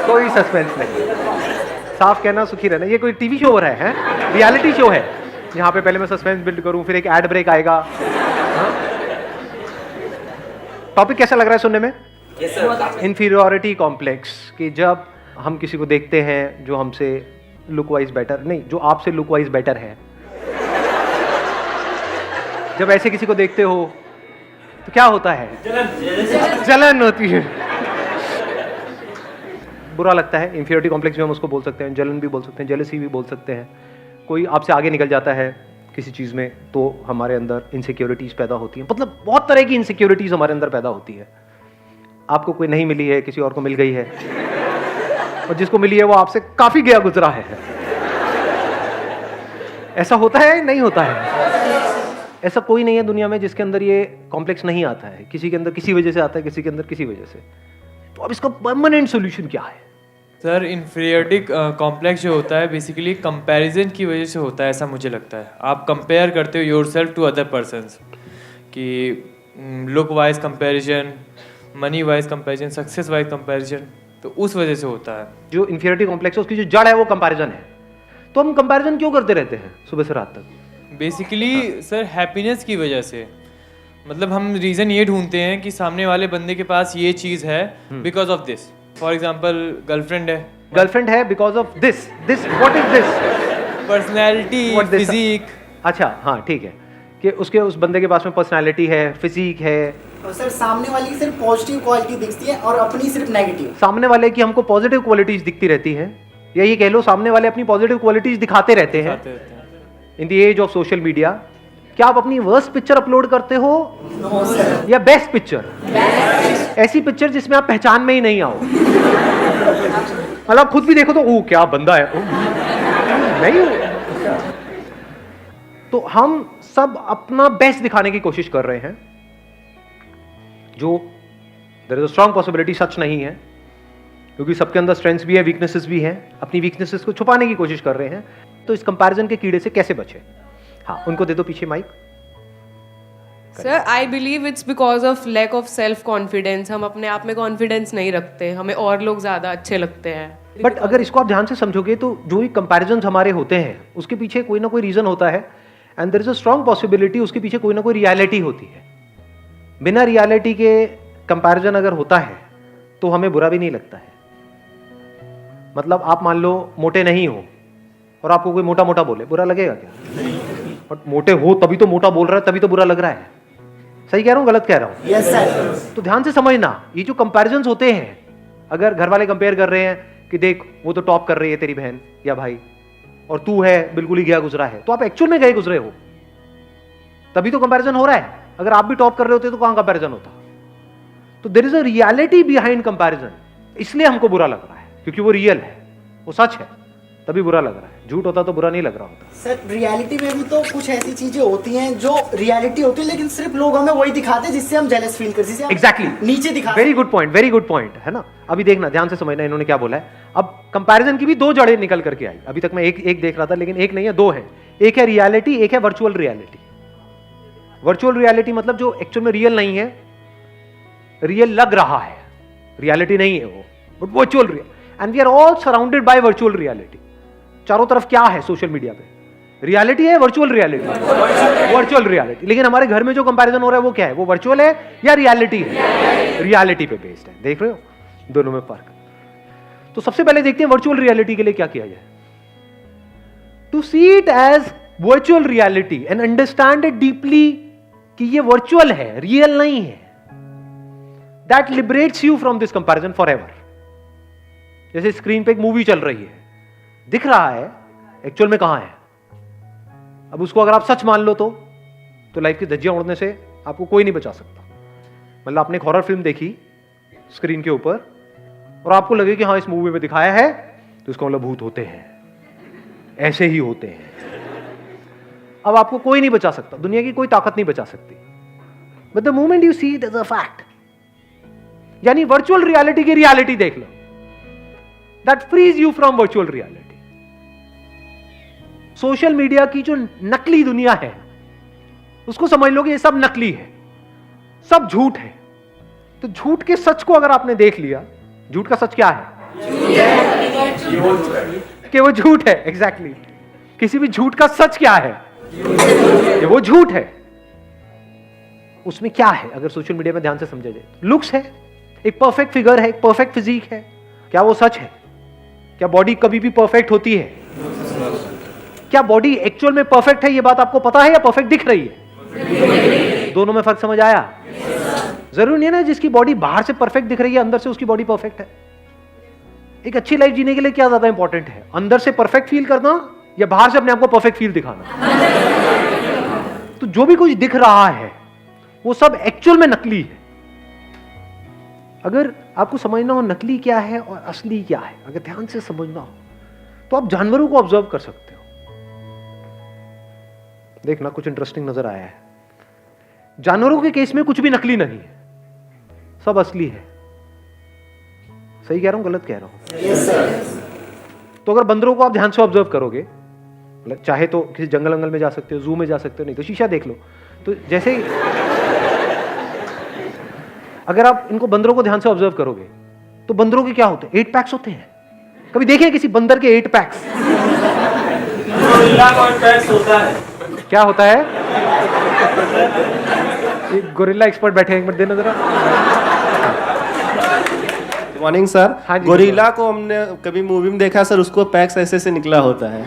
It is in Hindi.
कोई सस्पेंस नहीं, साफ कहना सुखी रहना। ये कोई टीवी शो हो रहा है, रियलिटी शो है यहाँ पे पहले मैं सस्पेंस बिल्ड करूँ, फिर एक एड ब्रेक आएगा। टॉपिक कैसा लग रहा है सुनने में? इंफीरियरिटी कॉम्प्लेक्स, कि जब हम किसी को देखते हैं जो हमसे लुक वाइज बेटर, नहीं, जो आपसे लुक वाइज बेटर है, जब ऐसे किसी को देखते हो तो क्या होता है? जलन होती है, बुरा लगता है। इंफीरियरिटी कॉम्प्लेक्स भी हम उसको बोल सकते हैं, जलन भी बोल सकते हैं, जेलसी भी बोल सकते हैं। कोई आपसे आगे निकल जाता है किसी चीज़ में तो हमारे अंदर इनसिक्योरिटीज़ पैदा होती हैं, मतलब बहुत तरह की इनसिक्योरिटीज़ हमारे अंदर पैदा होती है। आपको कोई नहीं मिली है, किसी और को मिल गई है, और जिसको मिली है वो आपसे काफ़ी गया गुजरा है। ऐसा होता है नहीं होता है? ऐसा कोई नहीं है दुनिया में जिसके अंदर ये कॉम्प्लेक्स नहीं आता है। किसी के अंदर किसी वजह से आता है, किसी के अंदर किसी वजह से। तो अब इसका परमानेंट सोल्यूशन क्या है? सर, इन्फीरियरिटी कॉम्प्लेक्स जो होता है बेसिकली कंपैरिजन की वजह से होता है, ऐसा मुझे लगता है। आप कंपेयर करते हो योरसेल्फ टू अदर पर्सन्स, कि look wise comparison, money wise comparison, success wise comparison, तो उस वजह से होता है। जो इन्फीरियरिटी कॉम्प्लेक्स है उसकी जो जड़ है वो कंपैरिजन है। तो हम कंपैरिजन क्यों करते रहते हैं सुबह से रात तक? बेसिकली सर हैप्पीनेस की वजह से, मतलब हम रीज़न ये ढूंढते हैं कि सामने वाले बंदे के पास ये चीज़ है because of this. For example girlfriend है because of this what is this? Personality, physique. अच्छा, हाँ ठीक है, कि उसके उस बंदे के पास में पर्सनैलिटी है, फिजिक है। और सर सामने वाले की सिर्फ पॉजिटिव क्वालिटी दिखती है और अपनी सिर्फ नेगेटिव। सामने वाले की हमको पॉजिटिव क्वालिटीज दिखती रहती हैं, या ये कह लो सामने वाले अपनी पॉजिटिव क्वालिटीज दिखाते रहते हैं। In the age of social media, क्या आप अपनी वर्स्ट पिक्चर अपलोड करते हो? No sir. या बेस्ट पिक्चर? ऐसी पिक्चर जिसमें आप पहचान में ही नहीं आओ, मतलब खुद भी देखो तो ओ क्या बंदा है, नहीं हो। तो हम सब अपना बेस्ट दिखाने की कोशिश कर रहे हैं, जो there is a strong possibility सच नहीं है, क्योंकि सबके अंदर स्ट्रेंथ्स भी है, वीकनेसेस भी हैं। अपनी वीकनेसेस को छुपाने की कोशिश कर रहे हैं। तो इस कंपैरिजन के कीड़े से कैसे बचे? हाँ, उनको दे दो पीछे mike. Sir, I believe it's because of lack of self confidence. हम अपने आप में कॉन्फिडेंस नहीं रखते, हमें और लोग ज्यादा अच्छे लगते हैं। बट अगर इसको आप ध्यान से समझोगे तो जो भी कंपैरिजन हमारे होते हैं उसके पीछे कोई ना कोई रीजन होता है, and there is a strong possibility उसके पीछे कोई ना कोई रियलिटी होती है। बिना रियलिटी के कंपैरिजन अगर होता है तो हमें बुरा भी नहीं लगता है। मतलब आप मान लो मोटे नहीं हो और आपको कोई मोटा मोटा बोले, बुरा लगेगा क्या? बट मोटे हो तभी तो मोटा बोल रहा है, तभी तो बुरा लग रहा है। सही कह रहा हूँ, गलत कह रहा हूँ? Yes sir. तो ध्यान से समझना, ये जो कंपैरिजन्स होते हैं, अगर घर वाले कंपेयर कर रहे हैं कि देख वो तो टॉप कर रही है तेरी बहन या भाई, और तू है बिल्कुल ही गया गुजरा है, तो आप एक्चुअल में गए गुजरे हो, तभी तो कंपैरिजन हो रहा है। अगर आप भी टॉप कर रहे होते तो कहां कंपैरिजन होता? तो there is a reality behind comparison, इसलिए हमको बुरा लग रहा है, क्योंकि वो रियल है, वो सच है, तभी बुरा लग रहा है। झूठ होता तो बुरा नहीं लग रहा होता। सर रियलिटी में भी तो कुछ ऐसी चीजें होती हैं जो रियलिटी होती है, लेकिन सिर्फ लोग हमें वही दिखाते हैं जिससे हम जेलस फील करते हैं। एग्जैक्टली, नीचे दिखाते। वेरी गुड पॉइंट है ना। अभी देखना, ध्यान से समझना इन्होंने क्या बोला है। अब कंपैरिजन की भी दो जड़ें निकल करके आई। अभी तक मैं एक देख रहा था, लेकिन एक नहीं है, दो है। एक है रियलिटी, एक है वर्चुअल रियलिटी। वर्चुअल रियलिटी मतलब जो एक्चुअल में रियल नहीं है, रियल लग रहा है, रियलिटी नहीं है वो, but virtual real. And we are all surrounded by virtual reality. चारों तरफ क्या है सोशल मीडिया पे? रियलिटी है, वर्चुअल रियलिटी, वर्चुअल रियलिटी। लेकिन हमारे घर में जो कंपैरिजन हो रहा है वो क्या है? वो वर्चुअल है या रियलिटी है? रियलिटी पे बेस्ड है। देख रहे हो दोनों में फर्क? तो सबसे पहले देखते हैं वर्चुअल रियलिटी के लिए क्या किया जाए। To see it as virtual reality and understand it deeply कि ये वर्चुअल है, रियल नहीं है। That liberates you from this comparison for ever. जैसे स्क्रीन पे एक मूवी चल रही है, दिख रहा है, एक्चुअल में कहां है? अब उसको अगर आप सच मान लो तो लाइफ की धज्जियां उड़ने से आपको कोई नहीं बचा सकता। मतलब आपने एक हॉरर फिल्म देखी स्क्रीन के ऊपर और आपको लगे कि हाँ इस मूवी में दिखाया है, तो इसका मतलब भूत होते हैं, ऐसे ही होते हैं। अब आपको कोई नहीं बचा सकता, दुनिया की कोई ताकत नहीं बचा सकती। But the moment you see it as a fact, यानी वर्चुअल रियलिटी की रियलिटी देख लो, that frees you from virtual reality. Social media की जो नकली दुनिया है उसको समझ लो कि ये सब नकली है, सब झूठ है। तो झूठ के सच को अगर आपने देख लिया, झूठ का सच क्या है? कि वो झूठ है। एग्जैक्टली किसी भी झूठ का सच क्या है? कि वो झूठ है। उसमें क्या है अगर सोशल मीडिया में ध्यान से समझा जाए? लुक्स है, एक परफेक्ट फिगर है, एक परफेक्ट फिजिक है। क्या वो सच है? क्या बॉडी कभी भी परफेक्ट होती है? क्या बॉडी एक्चुअल में परफेक्ट है, ये बात आपको पता है, या परफेक्ट दिख रही है? दोनों में फर्क समझ आया? जरूरी नहीं है ना जिसकी बॉडी बाहर से परफेक्ट दिख रही है अंदर से उसकी बॉडी परफेक्ट है। एक अच्छी लाइफ जीने के लिए क्या ज्यादा इंपॉर्टेंट है, अंदर से परफेक्ट फील करना या बाहर से अपने आप को परफेक्ट फील दिखाना? तो जो भी कुछ दिख रहा है वो सब एक्चुअल में नकली है। अगर आपको समझना हो नकली क्या है और असली क्या है, अगर ध्यान से समझना हो तो आप जानवरों को ऑब्जर्व कर सकते हो। देखना कुछ इंटरेस्टिंग नजर आया है। जानवरों के केस में कुछ भी नकली नहीं है, सब असली है। सही कह रहा हूं, गलत कह रहा हूं? Yes, sir. तो अगर बंदरों को आप ध्यान से ऑब्जर्व करोगे, चाहे तो किसी जंगल वंगल में जा सकते हो, जू में जा सकते हो, नहीं तो शीशा देख लो। तो जैसे ही अगर आप इनको बंदरों को ध्यान से ऑब्जर्व करोगे तो बंदरों के क्या होते हैं? 8 पैक्स होते हैं। कभी देखे किसी बंदर के 8 पैक्स? होता है। क्या होता है? एक गोरिल्ला एक्सपर्ट बैठे हैं, एक मिनट देना जरा। Morning sir. हाँ जी, गोरिल्ला को हमने कभी मूवी में देखा सर, उसको पैक्स ऐसे से निकला होता है।